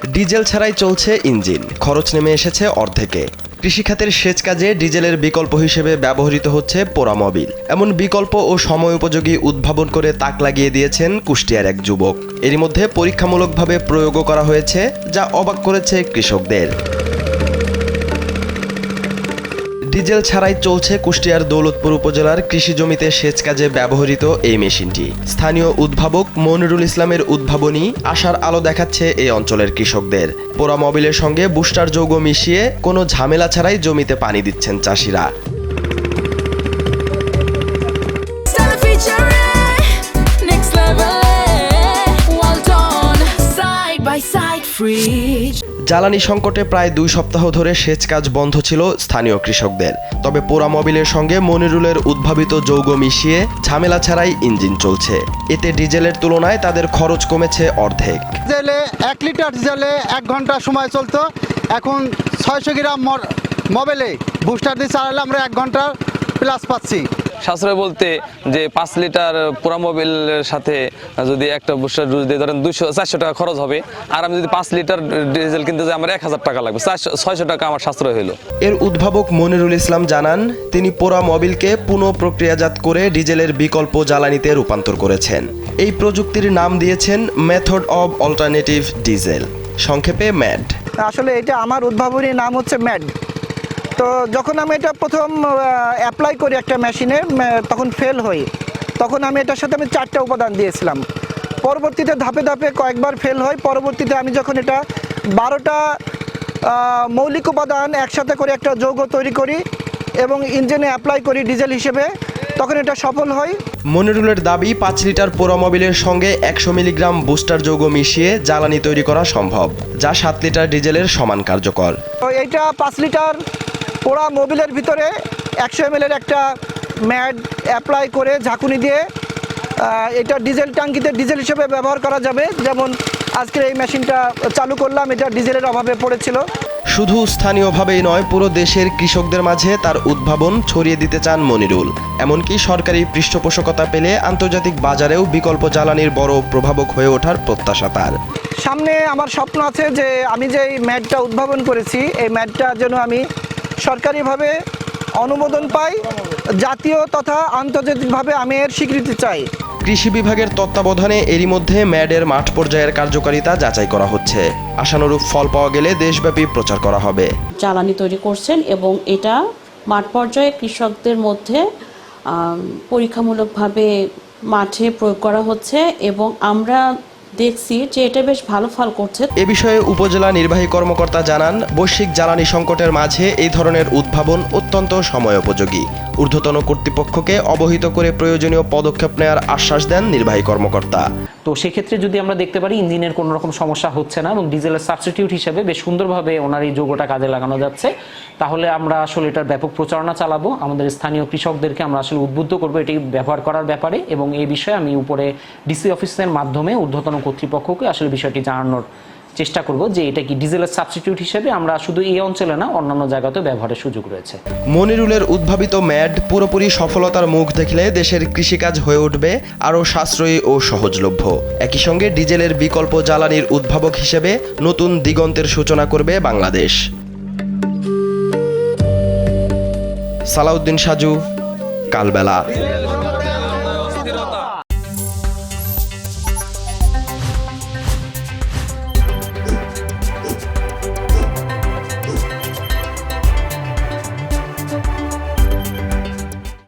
Diesel ছাড়াই চলছে engine, খরচ নেমে এসেছে অর্ধেকে। কৃষিখাতের সেচ কাজে ডিজেলের বিকল্প হিসেবে ব্যবহৃত হচ্ছে পোড়ামবিল। এমন বিকল্প ও সময় উপযোগী উদ্ভাবন করে তাক লাগিয়ে দিয়েছেন কুষ্টিয়ার এক যুবক। এরই মধ্যে পরীক্ষামূলকভাবে প্রয়োগও করা হয়েছে, যা অবাক করেছে কৃষকদের। ডিজেল ছাড়াই চলছে কুষ্টিয়ার দৌলতপুর উপজেলার কৃষি জমিতে সেচ কাজে ব্যবহৃত এই মেশিনটি। স্থানীয় উদ্ভাবক মনিরুল ইসলামের উদ্ভাবনী আশার আলো দেখাচ্ছে এই অঞ্চলের কৃষকদের। পোড়ামবিলের সঙ্গে বুস্টার যৌগ মিশিয়ে কোনো ঝামেলা ছাড়াই জমিতে পানি দিচ্ছেন চাষিরা। জ্বালানি সংকটে প্রায় 2 সপ্তাহ ধরে সেচ কাজ বন্ধ ছিল স্থানীয় কৃষকদের। তবে পোড়ামবিলের সঙ্গে মনিরুলের উদ্ভাবিত যৌগ মিশিয়ে ঝামেলা ছাড়াই ইঞ্জিন চলছে। এতে ডিজেলের তুলনায় তাদের খরচ কমেছে অর্ধেক। ডিজেলে 1 লিটার ডিজেলে 1 ঘন্টা সময় চলতো, এখন 600 গ্রাম মোবিলে বুস্টার দিয়ে চালালে আমরা 1 ঘন্টা প্লাস পাচ্ছি। সাশ্রয় বলতে যে 5 লিটার পোড়ামবিলের সাথে যদি একটা বুস্টার ডোজ দিয়ে ধরেন 400 টাকা খরচ হবে, আর আমি যদি 5 লিটার ডিজেল কিনতে যাই আমার 1000 টাকা লাগবে, 600 টাকা আমার সাশ্রয় হলো। এর উদ্ভাবক মনিরুল ইসলাম জানান, তিনি পোড়ামবিলকে পুনঃ প্রক্রিয়াজাত করে ডিজেলের বিকল্প জ্বালানিতে রূপান্তর করেছেন। এই প্রযুক্তির নাম দিয়েছেন মেথড অব অল্টারনেটিভ ডিজেল, সংক্ষেপে ম্যাড। আসলে এটা আমার উদ্ভাবনী নাম হচ্ছে ম্যাড। তো যখন আমি এটা প্রথম অ্যাপ্লাই করি একটা মেশিনে, তখন ফেল হই। তখন আমি এটার সাথে 4টা উপাদান দিয়েছিলাম। পরবর্তীতে ধাপে ধাপে কয়েকবার ফেল হয়। পরবর্তীতে আমি যখন এটা 12টা মৌলিক উপাদান একসাথে করে একটা যৌগ তৈরি করি এবং ইঞ্জিনে অ্যাপ্লাই করি ডিজেল হিসেবে, তখন এটা সফল হয়। মনিরুলের দাবি 5 লিটার পোড়ামবিলের সঙ্গে 100 মিলিগ্রাম বুস্টার যৌগ মিশিয়ে জ্বালানি তৈরি করা সম্ভব, যা 7 লিটার ডিজেলের সমান কার্যকর। তো এইটা 5 লিটার পোড়া মোবিলের ভিতরে 100 ml একটা ম্যাড অ্যাপ্লাই করে ঝাঁকুনি দিয়ে এটা ডিজেল ট্যাঙ্কিতে ডিজেল হিসেবে ব্যবহার করা যাবে। যেমন আজকের এই মেশিনটা চালু করলাম, এটা ডিজেলের অভাবে পড়েছিল। শুধু স্থানীয়ভাবেই নয়, পুরো দেশের কৃষকদের মাঝে তার উদ্ভাবন ছড়িয়ে দিতে চান মনিরুল। এমনকি সরকারি পৃষ্ঠপোষকতা পেলে আন্তর্জাতিক বাজারেও বিকল্প জ্বালানির বড় প্রভাবক হয়ে ওঠার প্রত্যাশা তার। সামনে আমার স্বপ্ন আছে যে আমি যে এই ম্যাডটা উদ্ভাবন করেছি, এই ম্যাডটা যেন আমি সরকারিভাবে অনুমোদন পাই, জাতীয় তথা আন্তর্জাতিকভাবে আমি এর স্বীকৃতি চাই। কৃষি বিভাগের তত্ত্বাবধানে এরই মধ্যে ম্যাডের মাঠ পর্যায়ের কার্যকারিতা যাচাই করা হচ্ছে। আশানুরূপ ফল পাওয়া গেলে দেশব্যাপী প্রচার করা হবে। জ্বালানি তৈরি করছেন এবং এটা মাঠ পর্যায়ে কৃষকদের মধ্যে পরীক্ষামূলকভাবে মাঠে প্রয়োগ করা হচ্ছে এবং আমরা দেখছি যে এটা বেশ ভালো ফল করছে। এ বিষয়ে উপজেলা নির্বাহী কর্মকর্তা জানান, বৈশ্বিক জ্বালানি সংকটের মাঝে এই ধরনের উদ্ভাবন অত্যন্ত সময়োপযোগী। ঊর্ধ্বতন কর্তৃপক্ষকে অবহিত করে প্রয়োজনীয় পদক্ষেপ নেওয়ার আশ্বাস দেন নির্বাহী কর্মকর্তা। তো সেক্ষেত্রে যদি আমরা দেখতে পারি ইঞ্জিনের কোনো রকম সমস্যা হচ্ছে না এবং ডিজেলের সাবস্টিটিউট হিসেবে বেশ সুন্দরভাবে ওনার এই যৌগটা কাজে লাগানো যাচ্ছে, তাহলে আমরা আসলে এটার ব্যাপক প্রচারণা চালাবো। আমাদের স্থানীয় কৃষকদেরকে আমরা আসলে উদ্বুদ্ধ করবো এটি ব্যবহার করার ব্যাপারে, এবং এই বিষয়ে আমি উপরে ডিসি অফিসের মাধ্যমে ঊর্ধ্বতন কর্তৃপক্ষকে আসলে বিষয়টি জানানোর চেষ্টা করব যে এটা কি ডিজেলের সাবস্টিটিউট হিসেবে আমরা শুধু এই অঞ্চলে না অন্যান্য জায়গাতেও ব্যবহারের সুযোগ রয়েছে। মনিরুলের উদ্ভাবিত ম্যাড পুরোপুরি সফলতার মুখ দেখলে দেশের কৃষিকাজ হয়ে উঠবে আরও সাশ্রয়ী ও সহজলভ্য। একই সঙ্গে ডিজেলের বিকল্প জ্বালানির উদ্ভাবক হিসেবে নতুন দিগন্তের সূচনা করবে বাংলাদেশ। সালাউদ্দিন সাজু, কালবেলা।